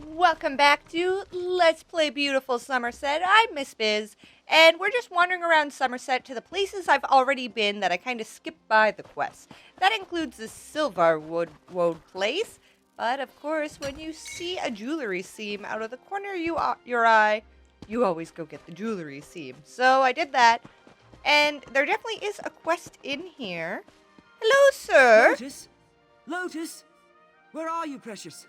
Welcome back to Let's Play Beautiful Summerset. I'm Miss Bizz, and we're just wandering around Summerset to the places I've already been that I kind of skipped by the quest. That includes the Silverwood place, but of course, when you see a jewelry seam out of the corner of your eye, you always go get the jewelry seam. So I did that, and there definitely is a quest in here. Hello, sir. Lotus? Lotus? Where are you, precious?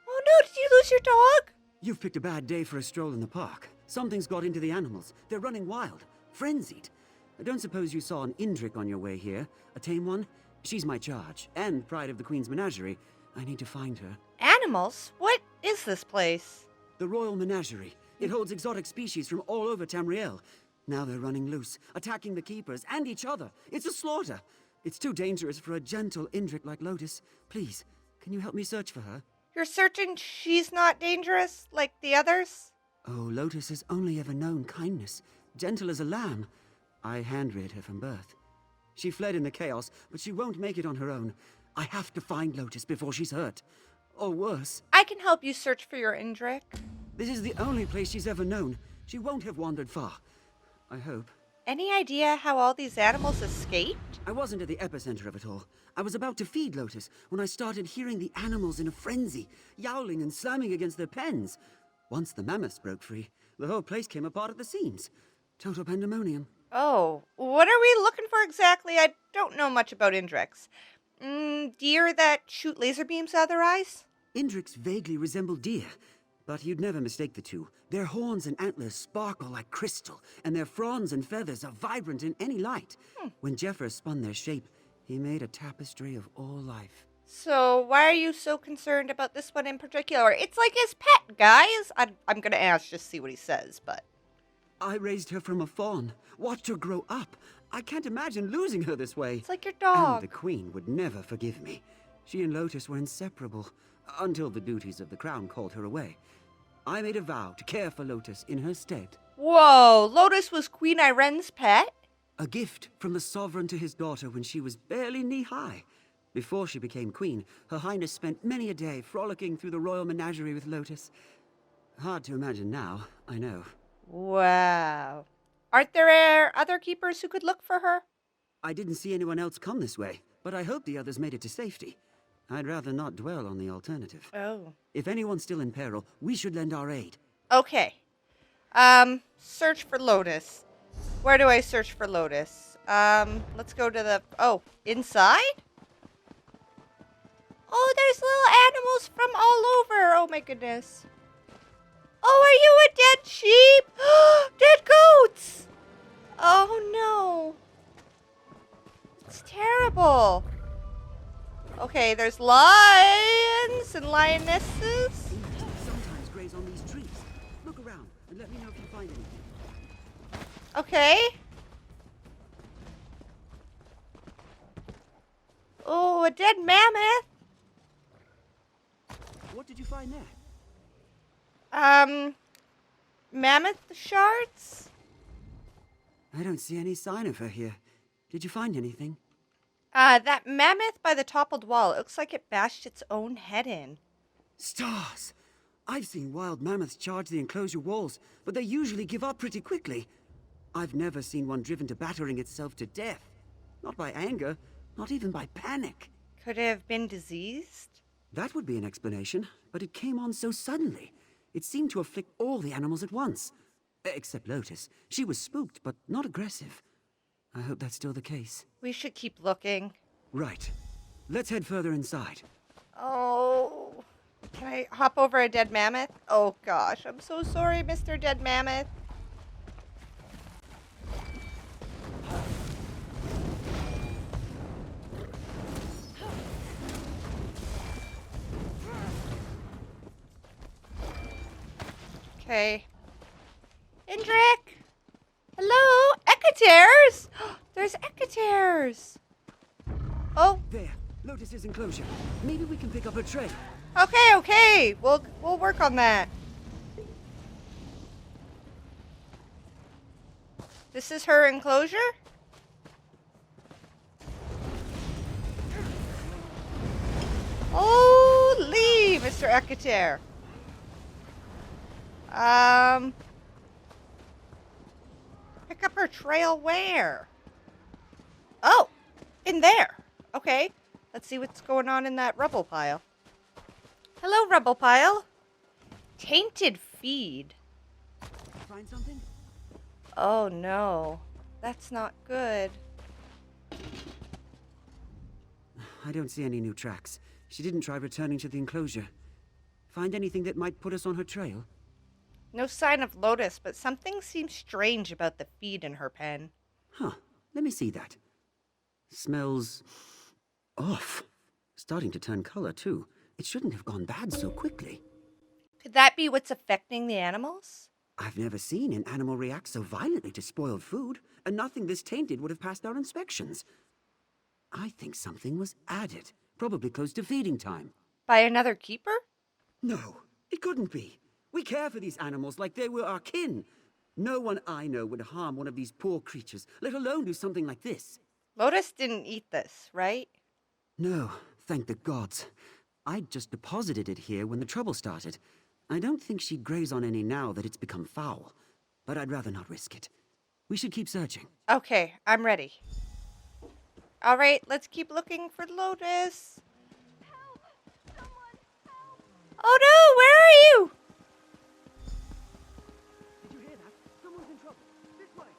Oh no, did you lose your dog? You've picked a bad day for a stroll in the park. Something's got into the animals. They're running wild, frenzied. I don't suppose you saw an Indrik on your way here, a tame one? She's my charge, and pride of the Queen's menagerie. I need to find her. Animals? What is this place? The Royal Menagerie. It holds exotic species from all over Tamriel. Now they're running loose, attacking the keepers and each other. It's a slaughter. It's too dangerous for a gentle Indrik like Lotus. Please, can you help me search for her? You're certain she's not dangerous like the others? Oh, Lotus has only ever known kindness, gentle as a lamb. I hand-reared her from birth. She fled in the chaos, but she won't make it on her own. I have to find Lotus before she's hurt. Or worse. I can help you search for your Indrik. This is the only place she's ever known. She won't have wandered far. I hope. Any idea how all these animals escaped? I wasn't at the epicenter of it all. I was about to feed Lotus when I started hearing the animals in a frenzy, yowling and slamming against their pens. Once the mammoths broke free, the whole place came apart at the seams. Total pandemonium. Oh, what are we looking for exactly? I don't know much about Indriks. Deer that shoot laser beams out of their eyes? Indriks vaguely resemble deer, but you'd never mistake the two. Their horns and antlers sparkle like crystal, and their fronds and feathers are vibrant in any light. When Jeffers spun their shape, he made a tapestry of all life. So why are you so concerned about this one in particular? It's like his pet, guys. I'm gonna ask, just see what he says, but... I raised her from a fawn, watched her grow up. I can't imagine losing her this way. It's like your dog. And the Queen would never forgive me. She and Lotus were inseparable, until the duties of the crown called her away. I made a vow to care for Lotus in her stead. Whoa, Lotus was Queen Irene's pet? A gift from the sovereign to his daughter when she was barely knee-high. Before she became queen, Her Highness spent many a day frolicking through the royal menagerie with Lotus. Hard to imagine now, I know. Wow. Aren't there other keepers who could look for her? I didn't see anyone else come this way, but I hope the others made it to safety. I'd rather not dwell on the alternative. Oh. If anyone's still in peril, we should lend our aid. Okay. Search for Lotus. Where do I search for Lotus? Let's go to the... Oh, inside? Oh, there's little animals from all over. Oh, my goodness. Oh, are you a dead sheep? Dead goats! Oh, no. It's terrible. Okay, there's lions and lionesses. Sometimes graze on these trees. Look around and let me know if you find anything. Okay. Oh, a dead mammoth. What did you find there? Mammoth shards? I don't see any sign of her here. Did you find anything? That mammoth by the toppled wall. It looks like it bashed its own head in. Stars! I've seen wild mammoths charge the enclosure walls, but they usually give up pretty quickly. I've never seen one driven to battering itself to death. Not by anger, not even by panic. Could it have been diseased? That would be an explanation, but it came on so suddenly. It seemed to afflict all the animals at once. Except Lotus. She was spooked, but not aggressive. I hope that's still the case. We should keep looking. Right. Let's head further inside. Oh. Can I hop over a dead mammoth? Oh, gosh. I'm so sorry, Mr. Dead Mammoth. Okay. Indrik! Hello? Ecaters! There's ecaters! Oh, There. Lotus's enclosure. Maybe we can pick up her tray. okay. We'll work on that. This is her enclosure? Holy, Mr. Ecater. Pick up her trail where? Oh, in there. Okay, let's see what's going on in that rubble pile. Hello, rubble pile. Tainted feed. Find something? Oh no, that's not good. I don't see any new tracks. She didn't try returning to the enclosure. Find anything that might put us on her trail? No sign of Lotus, but something seems strange about the feed in her pen. Huh. Let me see that. Smells off. Starting to turn color, too. It shouldn't have gone bad so quickly. Could that be what's affecting the animals? I've never seen an animal react so violently to spoiled food, and nothing this tainted would have passed our inspections. I think something was added, probably close to feeding time. By another keeper? No, it couldn't be. We care for these animals like they were our kin. No one I know would harm one of these poor creatures, let alone do something like this. Lotus didn't eat this, right? No, thank the gods. I just deposited it here when the trouble started. I don't think she'd graze on any now that it's become foul, but I'd rather not risk it. We should keep searching. Okay, I'm ready. All right, let's keep looking for Lotus. Help! Someone, help! Oh no, where are you? Did you hear that? Someone's in trouble. This way.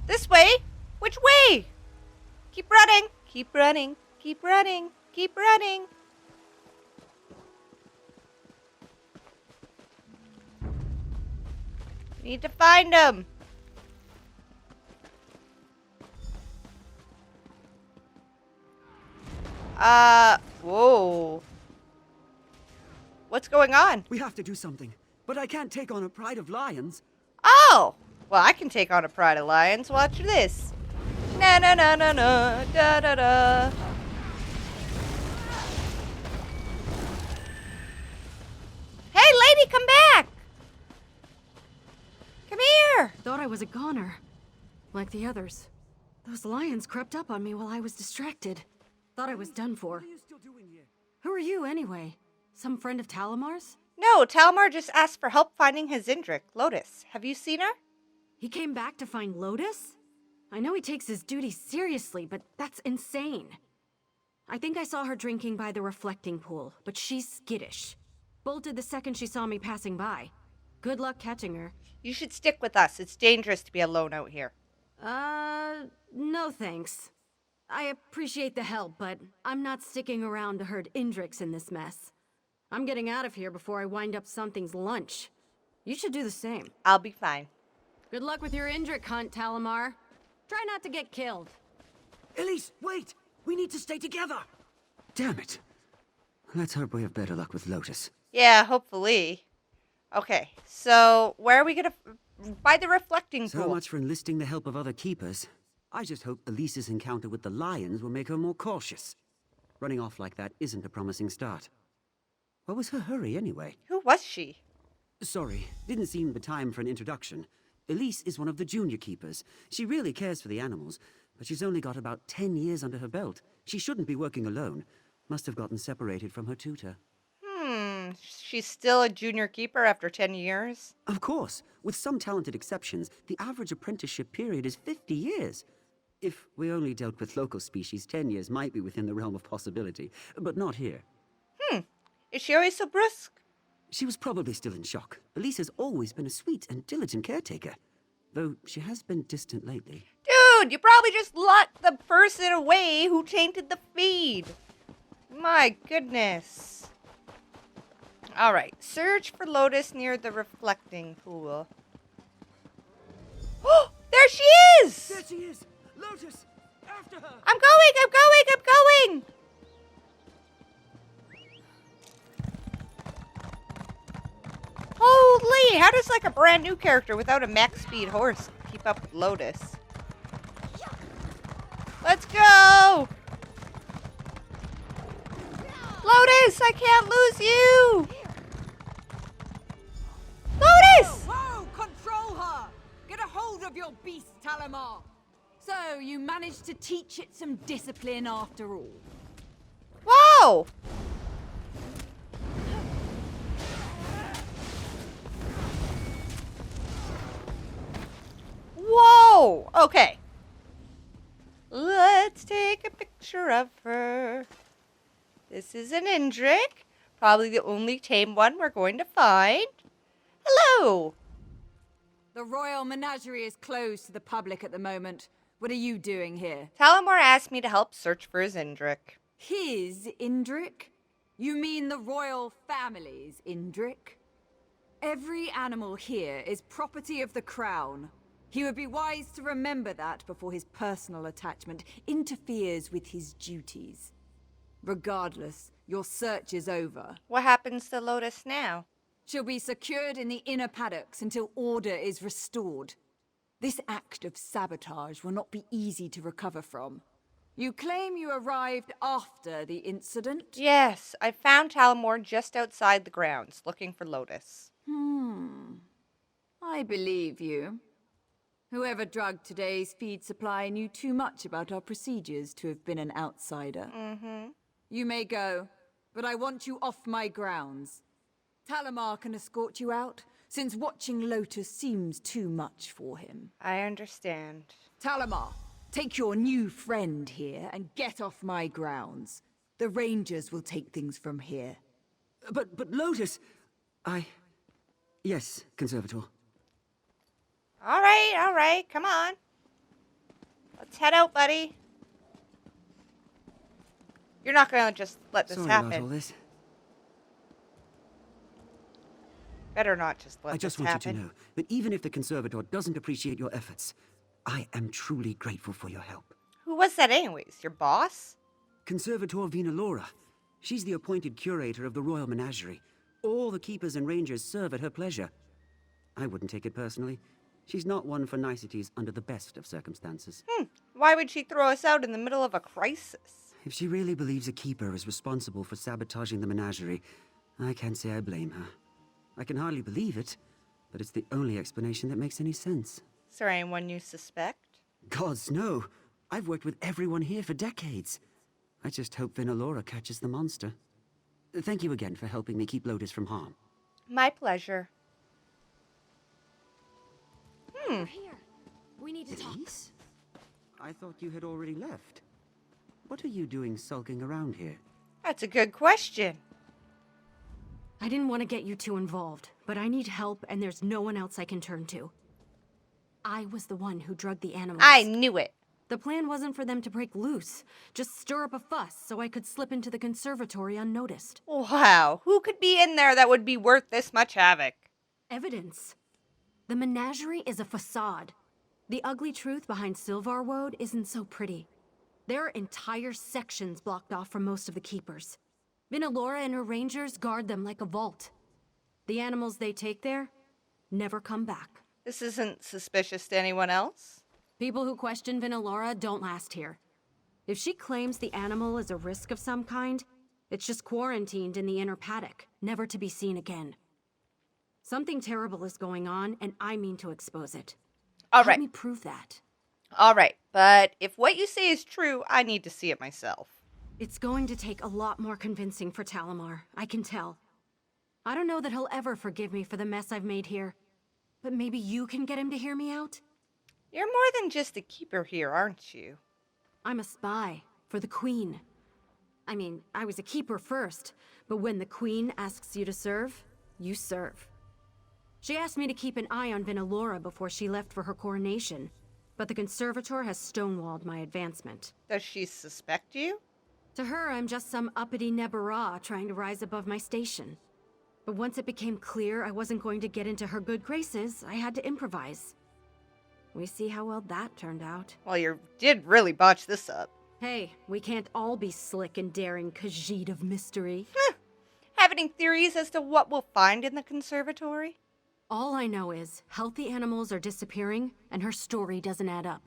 This way? Which way? Keep running. Keep running. Keep running. Keep running. Need to find him. Whoa. What's going on? We have to do something, but I can't take on a pride of lions. Oh! Well, I can take on a pride of lions. Watch this. Na na na na na da da da. Hey, lady, come back! Come here! Thought I was a goner. Like the others. Those lions crept up on me while I was distracted. Thought I was done for. What are you still doing here? Who are you, anyway? Some friend of Talamar's? No, Talmar just asked for help finding his Indrik, Lotus. Have you seen her? He came back to find Lotus? I know he takes his duties seriously, but that's insane. I think I saw her drinking by the reflecting pool, but she's skittish. Bolted the second she saw me passing by. Good luck catching her. You should stick with us. It's dangerous to be alone out here. No thanks. I appreciate the help, but I'm not sticking around to herd Indriks in this mess. I'm getting out of here before I wind up something's lunch. You should do the same. I'll be fine. Good luck with your Indrik hunt, Talamar. Try not to get killed. Elise, wait! We need to stay together! Damn it. Let's hope we have better luck with Lotus. Yeah, hopefully. Okay, so where are we gonna... By the reflecting pool. So much for enlisting the help of other keepers. I just hope Elise's encounter with the lions will make her more cautious. Running off like that isn't a promising start. What was her hurry, anyway? Who was she? Sorry, didn't seem the time for an introduction. Elise is one of the junior keepers. She really cares for the animals, but she's only got about 10 years under her belt. She shouldn't be working alone. Must have gotten separated from her tutor. She's still a junior keeper after 10 years? Of course, with some talented exceptions, the average apprenticeship period is 50 years. If we only dealt with local species, 10 years might be within the realm of possibility, but not here. Is she always so brusque? She was probably still in shock. Elise has always been a sweet and diligent caretaker, though she has been distant lately. Dude, you probably just locked the person away who tainted the feed. My goodness. All right, search for Lotus near the reflecting pool. Oh, there she is! There she is! Lotus! After her! I'm going! Holy, how does like a brand new character without a max speed horse keep up with Lotus? Let's go! Lotus, I can't lose you! Lotus! Whoa! Control her! Get a hold of your beast, Talamar! So, you managed to teach it some discipline after all. Whoa! Okay. Let's take a picture of her. This is an Indrik. Probably the only tame one we're going to find. Hello. The royal menagerie is closed to the public at the moment. What are you doing here? Talamor asked me to help search for his Indrik. His Indrik? You mean the royal family's Indrik? Every animal here is property of the crown. He would be wise to remember that before his personal attachment interferes with his duties. Regardless, your search is over. What happens to Lotus now? She'll be secured in the inner paddocks until order is restored. This act of sabotage will not be easy to recover from. You claim you arrived after the incident? Yes, I found Talamor just outside the grounds, looking for Lotus. I believe you. Whoever drugged today's feed supply knew too much about our procedures to have been an outsider. You may go, but I want you off my grounds. Talamar can escort you out, since watching Lotus seems too much for him. I understand. Talamar, take your new friend here and get off my grounds. The Rangers will take things from here. But Lotus, Yes, Conservator. All right, come on. Let's head out, buddy. You're not gonna just let this Sorry happen. about all this. Better not just let I just this want you happen. to know that even if the Conservator doesn't appreciate your efforts, I am truly grateful for your help. Who was that anyways? Your boss? Conservator Vinalora. She's the appointed curator of the Royal Menagerie. All the keepers and rangers serve at her pleasure. I wouldn't take it personally. She's not one for niceties under the best of circumstances. Why would she throw us out in the middle of a crisis? If she really believes a keeper is responsible for sabotaging the menagerie, I can't say I blame her. I can hardly believe it, but it's the only explanation that makes any sense. Is there anyone you suspect? Gods, no. I've worked with everyone here for decades. I just hope Vinalora catches the monster. Thank you again for helping me keep Lotus from harm. My pleasure. Here. We need to talk. Elise? I thought you had already left. What are you doing sulking around here? That's a good question. I didn't want to get you too involved, but I need help and there's no one else I can turn to. I was the one who drugged the animals. I knew it. The plan wasn't for them to break loose, just stir up a fuss so I could slip into the conservatory unnoticed. Wow, who could be in there that would be worth this much havoc? Evidence. The menagerie is a facade. The ugly truth behind Sylvar Woad isn't so pretty. There are entire sections blocked off from most of the keepers. Vinalora and her rangers guard them like a vault. The animals they take there never come back. This isn't suspicious to anyone else? People who question Vinalora don't last here. If she claims the animal is a risk of some kind, it's just quarantined in the inner paddock, never to be seen again. Something terrible is going on, and I mean to expose it. All Help right. me prove that. All right, but if what you say is true, I need to see it myself. It's going to take a lot more convincing for Talamar, I can tell. I don't know that he'll ever forgive me for the mess I've made here, but maybe you can get him to hear me out? You're more than just a keeper here, aren't you? I'm a spy for the Queen. I mean, I was a keeper first, but when the Queen asks you to serve, you serve. She asked me to keep an eye on Vinalora before she left for her coronation, but the Conservator has stonewalled my advancement. Does she suspect you? To her, I'm just some uppity Nebara trying to rise above my station. But once it became clear I wasn't going to get into her good graces, I had to improvise. We see how well that turned out. Well, you did really botch this up. Hey, we can't all be slick and daring Khajiit of mystery. Have any theories as to what we'll find in the conservatory? All I know is, healthy animals are disappearing, and her story doesn't add up.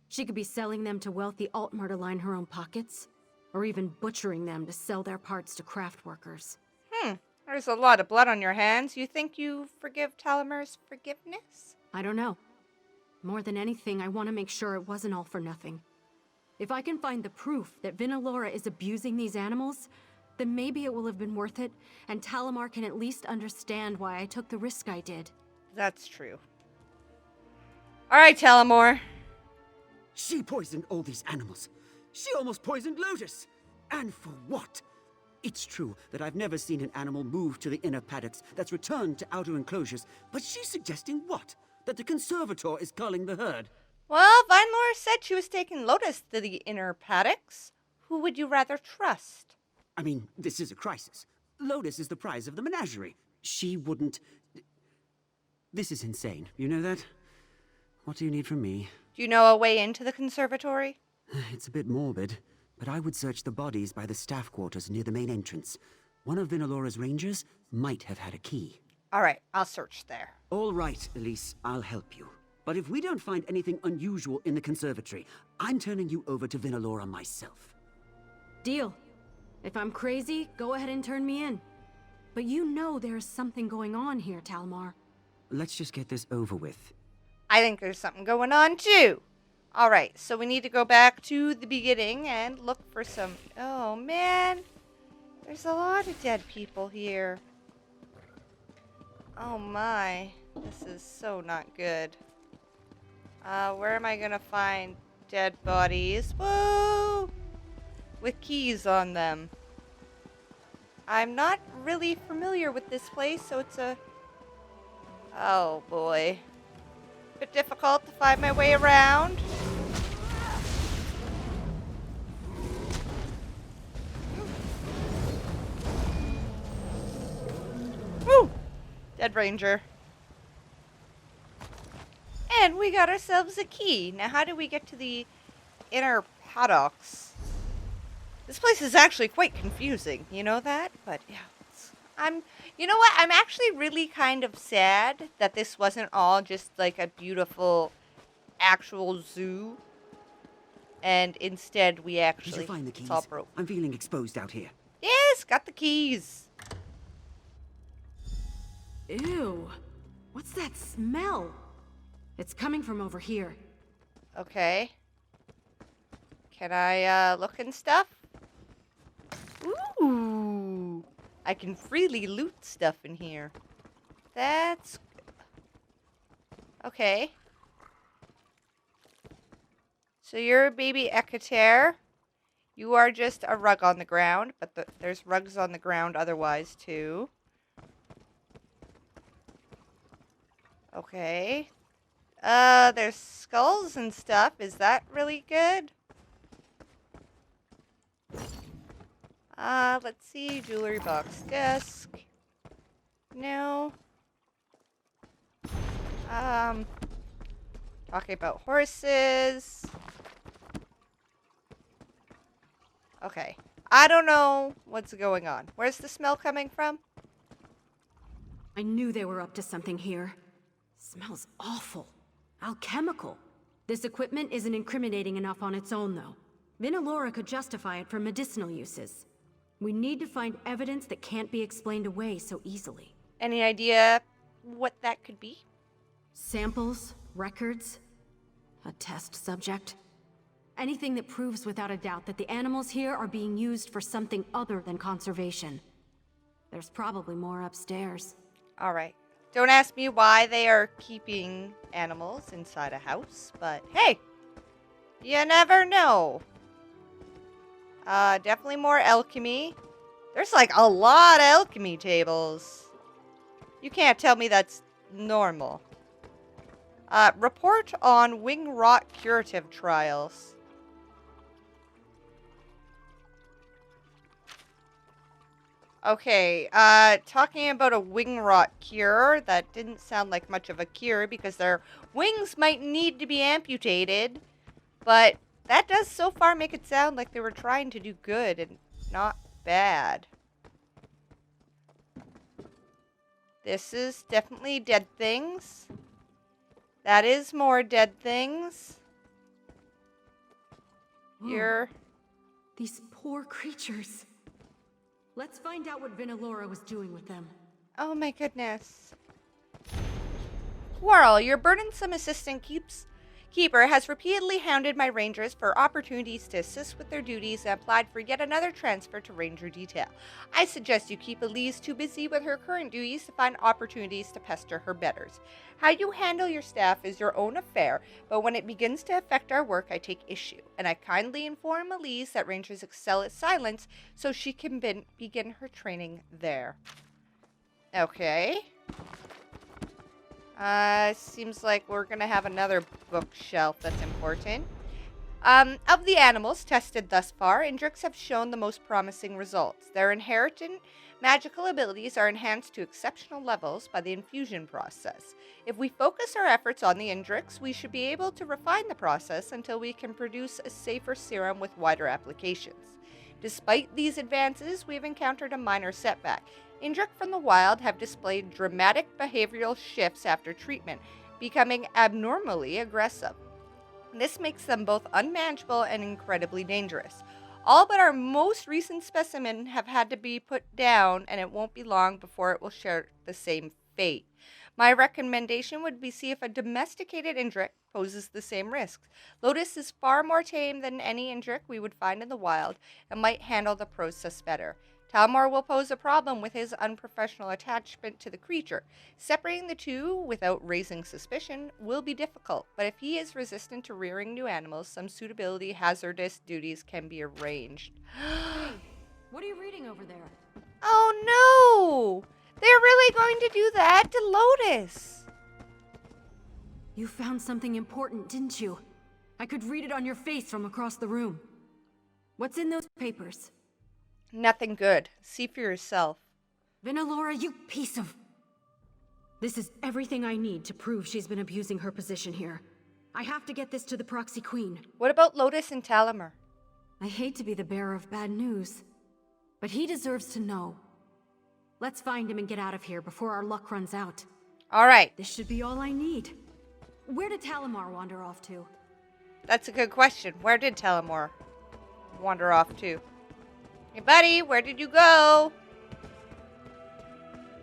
She could be selling them to wealthy Altmer to line her own pockets, or even butchering them to sell their parts to craft workers. There's a lot of blood on your hands. You think you forgive Talamar's forgiveness? I don't know. More than anything, I want to make sure it wasn't all for nothing. If I can find the proof that Vinalora is abusing these animals, then maybe it will have been worth it, and Talamar can at least understand why I took the risk I did. That's true. All right, Talamor. She poisoned all these animals. She almost poisoned Lotus. And for what? It's true that I've never seen an animal move to the inner paddocks that's returned to outer enclosures, but she's suggesting what? That the conservator is culling the herd. Well, Vinelore said she was taking Lotus to the inner paddocks. Who would you rather trust? I mean, this is a crisis. Lotus is the prize of the menagerie. She wouldn't... This is insane. You know that? What do you need from me? Do you know a way into the conservatory? It's a bit morbid, but I would search the bodies by the staff quarters near the main entrance. One of Vinalora's rangers might have had a key. All right, I'll search there. All right, Elise, I'll help you. But if we don't find anything unusual in the conservatory, I'm turning you over to Vinalora myself. Deal. If I'm crazy, go ahead and turn me in. But you know there's something going on here, Talmar. Let's just get this over with. I think there's something going on, too. All right, so we need to go back to the beginning and look for some... Oh, man. There's a lot of dead people here. Oh, my. This is so not good. Where am I going to find dead bodies? Whoa! With keys on them. I'm not really familiar with this place, so it's a... Oh, boy. Bit difficult to find my way around. Woo! Dead ranger. And we got ourselves a key. Now, how do we get to the inner paddocks? This place is actually quite confusing. You know that? But yeah, you know what? I'm actually really kind of sad that this wasn't all just like a beautiful actual zoo. And instead we actually... Did you find the keys? It's all broke. I'm feeling exposed out here. Yes, got the keys. Ew. What's that smell? It's coming from over here. Okay. Can I look and stuff? Ooh. I can freely loot stuff in here. That's good. Okay. So you're a baby Eketer. You are just a rug on the ground, but there's rugs on the ground otherwise too. Okay. There's skulls and stuff. Is that really good? Let's see. Jewelry box desk. No. Talking about horses. Okay. I don't know what's going on. Where's the smell coming from? I knew they were up to something here. Smells awful. Alchemical. This equipment isn't incriminating enough on its own, though. Vinalora could justify it for medicinal uses. We need to find evidence that can't be explained away so easily. Any idea what that could be? Samples, records, a test subject. Anything that proves without a doubt that the animals here are being used for something other than conservation. There's probably more upstairs. All right. Don't ask me why they are keeping animals inside a house, but hey, you never know. Definitely more alchemy. There's like a lot of alchemy tables. You can't tell me that's normal. Report on wing rot curative trials. Okay, talking about a wing rot cure, that didn't sound like much of a cure because their wings might need to be amputated, but that does so far make it sound like they were trying to do good and not bad. This is definitely dead things. That is more dead things. You're... These poor creatures. Let's find out what Vinalora was doing with them. Oh my goodness. Quarrel, your burdensome assistant keeps Keeper has repeatedly hounded my rangers for opportunities to assist with their duties and applied for yet another transfer to ranger detail. I suggest you keep Elise too busy with her current duties to find opportunities to pester her betters. How you handle your staff is your own affair, but when it begins to affect our work, I take issue, and I kindly inform Elise that rangers excel at silence so she can begin her training there. Okay. Seems like we're gonna have another bookshelf that's important. Of the animals tested thus far, Indrics have shown the most promising results. Their inherent magical abilities are enhanced to exceptional levels by the infusion process. If we focus our efforts on the Indrics, we should be able to refine the process until we can produce a safer serum with wider applications. Despite these advances, we have encountered a minor setback. Indrik from the wild have displayed dramatic behavioral shifts after treatment, becoming abnormally aggressive. This makes them both unmanageable and incredibly dangerous. All but our most recent specimen have had to be put down, and it won't be long before it will share the same fate. My recommendation would be see if a domesticated Indrik poses the same risks. Lotus is far more tame than any Indrik we would find in the wild and might handle the process better. Talmor will pose a problem with his unprofessional attachment to the creature. Separating the two without raising suspicion will be difficult, but if he is resistant to rearing new animals, some suitability hazardous duties can be arranged. Hey, what are you reading over there? Oh no! They're really going to do that to Lotus! You found something important, didn't you? I could read it on your face from across the room. What's in those papers? Nothing good. See for yourself. Vinalora, you piece of... This is everything I need to prove she's been abusing her position here. I have to get this to the Proxy Queen. What about Lotus and Talmor? I hate to be the bearer of bad news, but he deserves to know. Let's find him and get out of here before our luck runs out. All right. This should be all I need. Where did Talmor wander off to? That's a good question. Where did Talmor wander off to? Hey, buddy, where did you go?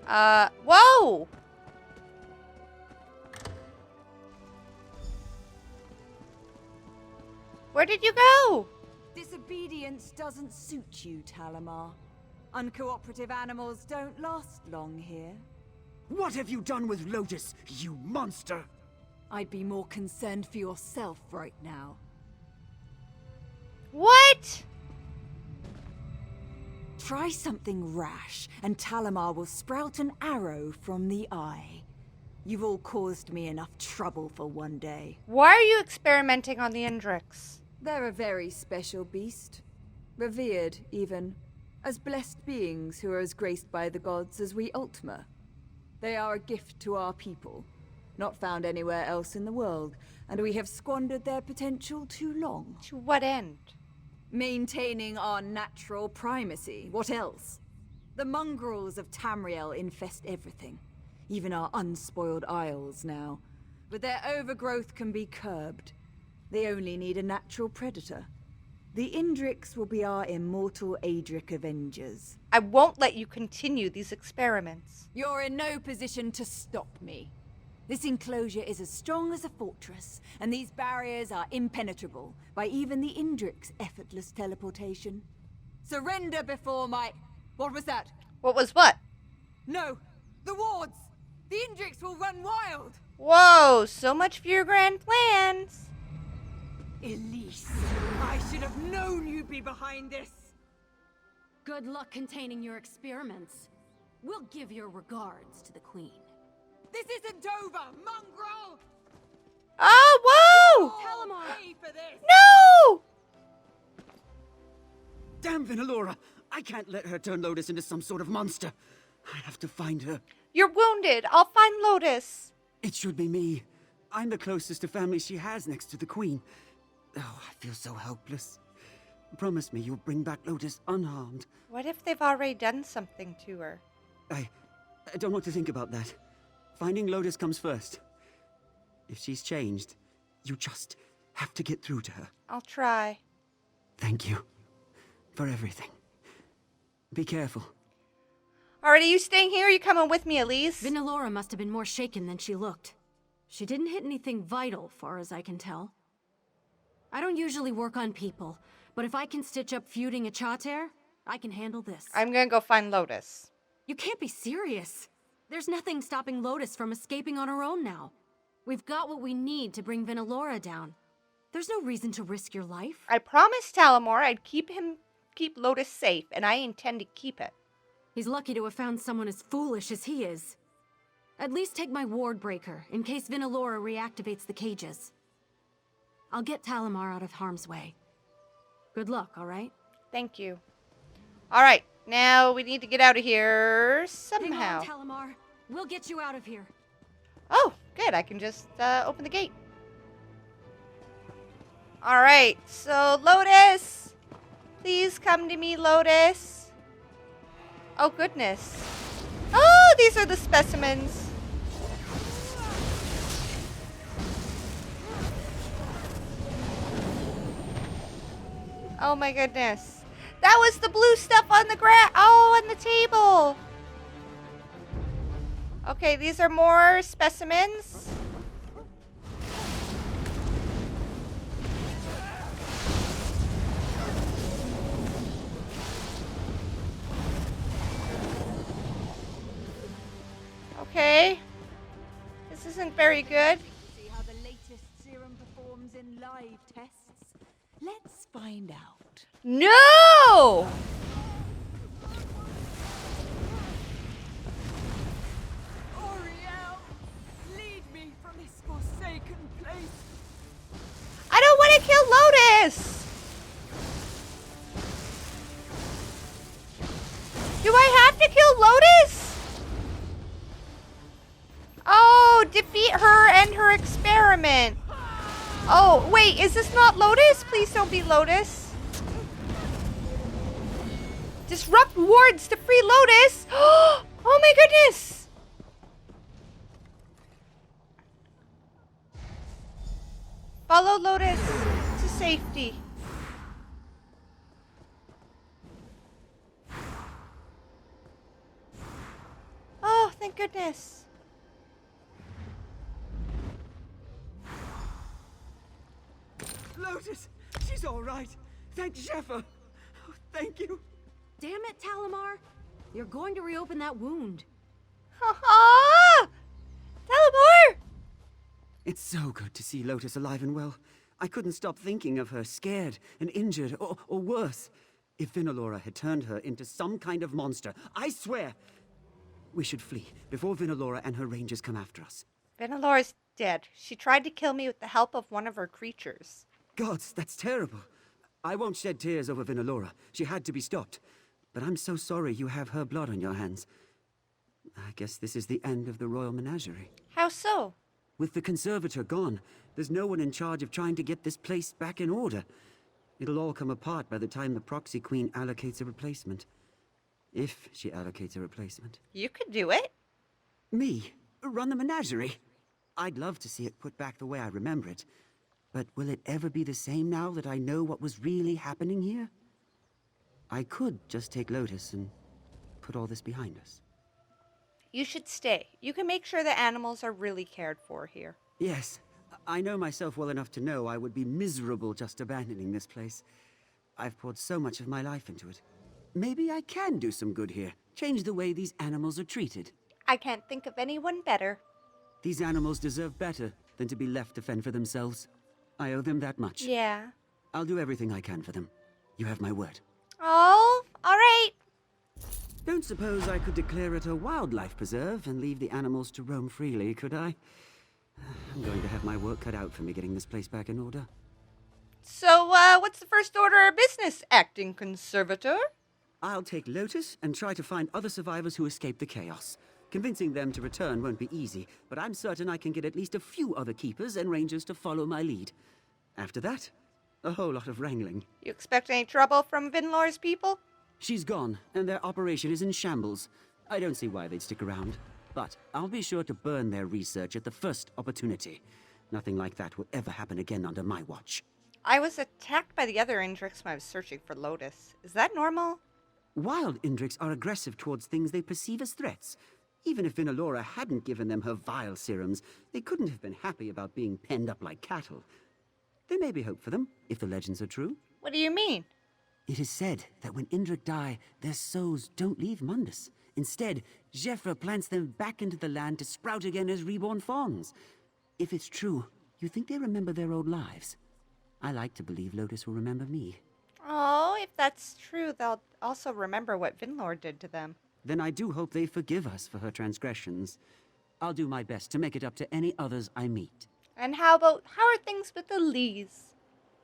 Whoa! Where did you go? Disobedience doesn't suit you, Talmor. Uncooperative animals don't last long here. What have you done with Lotus, you monster? I'd be more concerned for yourself right now. What? Try something rash, and Talmor will sprout an arrow from the eye. You've all caused me enough trouble for one day. Why are you experimenting on the Indrics? They're a very special beast. Revered, even. As blessed beings who are as graced by the gods as we Ultima. They are a gift to our people. Not found anywhere else in the world, and we have squandered their potential too long. To what end? Maintaining our natural primacy. What else? The mongrels of Tamriel infest everything. Even our unspoiled isles now. But their overgrowth can be curbed. They only need a natural predator. The Indrics will be our immortal Aedric Avengers. I won't let you continue these experiments. You're in no position to stop me. This enclosure is as strong as a fortress, and these barriers are impenetrable by even the Indric's effortless teleportation. Surrender before my... What was that? What was what? No! The wards! The Indrics will run wild! Whoa, so much for your grand plans. Elise, I should have known you'd be behind this! Good luck containing your experiments. We'll give your regards to the Queen. This isn't over, mongrel! Oh, whoa! Talmor! Pay for this! No! Damn Vinalora! I can't let her turn Lotus into some sort of monster. I have to find her. You're wounded. I'll find Lotus. It should be me. I'm the closest to family she has next to the Queen. Oh, I feel so helpless. Promise me you'll bring back Lotus unharmed. What if they've already done something to her? I don't want to think about that. Finding Lotus comes first. If she's changed, you just have to get through to her. I'll try. Thank you for everything. Be careful. Alright, are you staying here or are you coming with me, Elise? Vinalora must have been more shaken than she looked. She didn't hit anything vital, far as I can tell. I don't usually work on people, but if I can stitch up feuding a Chater, I can handle this. I'm gonna go find Lotus. You can't be serious. There's nothing stopping Lotus from escaping on her own now. We've got what we need to bring Vinalora down. There's no reason to risk your life. I promised Talamor I'd keep Lotus safe, and I intend to keep it. He's lucky to have found someone as foolish as he is. At least take my ward breaker, in case Vinalora reactivates the cages. I'll get Talamar out of harm's way. Good luck, alright? Thank you. Alright, now we need to get out of here somehow. Hang on, Talamar. We'll get you out of here. Oh, good. I can just open the gate. Alright, so Lotus! Please come to me, Lotus. Oh, goodness. Oh, these are the specimens. Oh my goodness. That was the blue stuff on the on the table. Okay, these are more specimens. Okay. This isn't very good. See how the latest serum performs in live tests? Let's find out. No! Oriel, lead me from this forsaken place. I don't want to kill Lotus! Do I have to kill Lotus? Oh, defeat her and her experiment. Oh, wait, is this not Lotus? Please don't be Lotus. Disrupt wards to free Lotus. Oh my goodness. Follow Lotus to safety. Oh, thank goodness. Lotus! She's all right. Thank Zephyr. Oh, thank you. Damn it, Talamar. You're going to reopen that wound. Ha-ha! Talamor! It's so good to see Lotus alive and well. I couldn't stop thinking of her, scared and injured, or worse. If Vinalora had turned her into some kind of monster, I swear, we should flee before Vinalora and her rangers come after us. Vinalora's dead. She tried to kill me with the help of one of her creatures. Gods, that's terrible. I won't shed tears over Vinalora. She had to be stopped. But I'm so sorry you have her blood on your hands. I guess this is the end of the royal menagerie. How so? With the conservator gone, there's no one in charge of trying to get this place back in order. It'll all come apart by the time the proxy queen allocates a replacement. If she allocates a replacement. You could do it. Me? Run the menagerie? I'd love to see it put back the way I remember it. But will it ever be the same now that I know what was really happening here? I could just take Lotus and put all this behind us. You should stay. You can make sure the animals are really cared for here. Yes, I know myself well enough to know I would be miserable just abandoning this place. I've poured so much of my life into it. Maybe I can do some good here. Change the way these animals are treated. I can't think of anyone better. These animals deserve better than to be left to fend for themselves. I owe them that much. Yeah. I'll do everything I can for them. You have my word. Oh, all right. Don't suppose I could declare it a wildlife preserve and leave the animals to roam freely, could I? I'm going to have my work cut out for me getting this place back in order. So, what's the first order of business, acting conservator? I'll take Lotus and try to find other survivors who escaped the chaos. Convincing them to return won't be easy, but I'm certain I can get at least a few other keepers and rangers to follow my lead. After that, a whole lot of wrangling. You expect any trouble from Vinlore's people? She's gone, and their operation is in shambles. I don't see why they'd stick around. But I'll be sure to burn their research at the first opportunity. Nothing like that will ever happen again under my watch. I was attacked by the other Indrix when I was searching for Lotus. Is that normal? Wild Indrix are aggressive towards things they perceive as threats. Even if Vinalora hadn't given them her vile serums, they couldn't have been happy about being penned up like cattle. There may be hope for them, if the legends are true. What do you mean? It is said that when Indrik die, their souls don't leave Mundus. Instead, Jeffra plants them back into the land to sprout again as reborn fawns. If it's true, you think they remember their old lives? I like to believe Lotus will remember me. Oh, if that's true, they'll also remember what Vinlor did to them. Then I do hope they forgive us for her transgressions. I'll do my best to make it up to any others I meet. And how are things with Elise?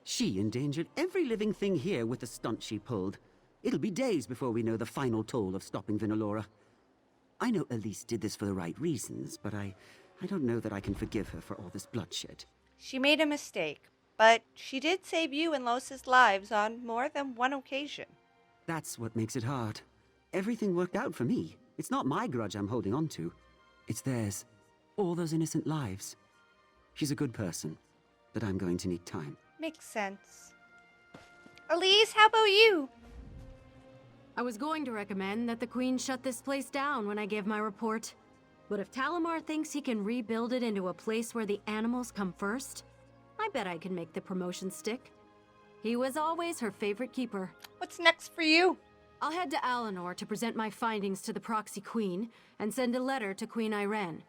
She endangered every living thing here with the stunt she pulled. It'll be days before we know the final toll of stopping Vinalora. I know Elise did this for the right reasons, but I don't know that I can forgive her for all this bloodshed. She made a mistake, but she did save you and Los's lives on more than one occasion. That's what makes it hard. Everything worked out for me. It's not my grudge I'm holding on to. It's theirs. All those innocent lives. She's a good person, but I'm going to need time. Makes sense. Elise, how about you? I was going to recommend that the Queen shut this place down when I gave my report. But if Talamar thinks he can rebuild it into a place where the animals come first, I bet I can make the promotion stick. He was always her favorite keeper. What's next for you? I'll head to Alinor to present my findings to the Proxy Queen and send a letter to Queen Irene.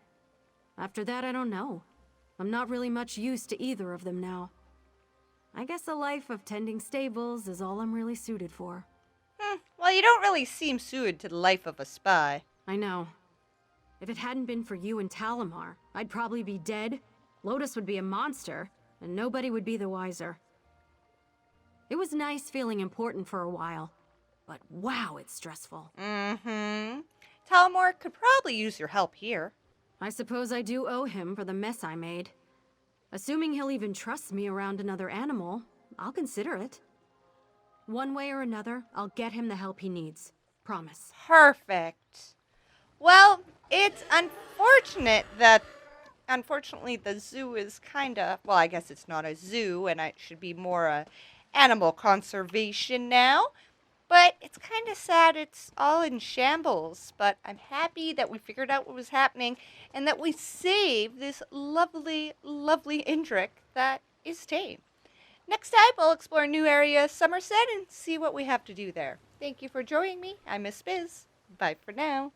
After that, I don't know. I'm not really much use to either of them now. I guess a life of tending stables is all I'm really suited for. Well, you don't really seem suited to the life of a spy. I know. If it hadn't been for you and Talamar, I'd probably be dead, Lotus would be a monster, and nobody would be the wiser. It was nice feeling important for a while, but wow, it's stressful. Talamor could probably use your help here. I suppose I do owe him for the mess I made. Assuming he'll even trust me around another animal, I'll consider it. One way or another, I'll get him the help he needs. Promise. Perfect. Well, it's unfortunate that, unfortunately, the zoo is kinda, well, I guess it's not a zoo, and it should be more a animal conservation now. But it's kind of sad it's all in shambles. But I'm happy that we figured out what was happening and that we saved this lovely, lovely Indrik that is tame. Next time, we'll explore a new area, Summerset, and see what we have to do there. Thank you for joining me. I'm Miss Bizz. Bye for now.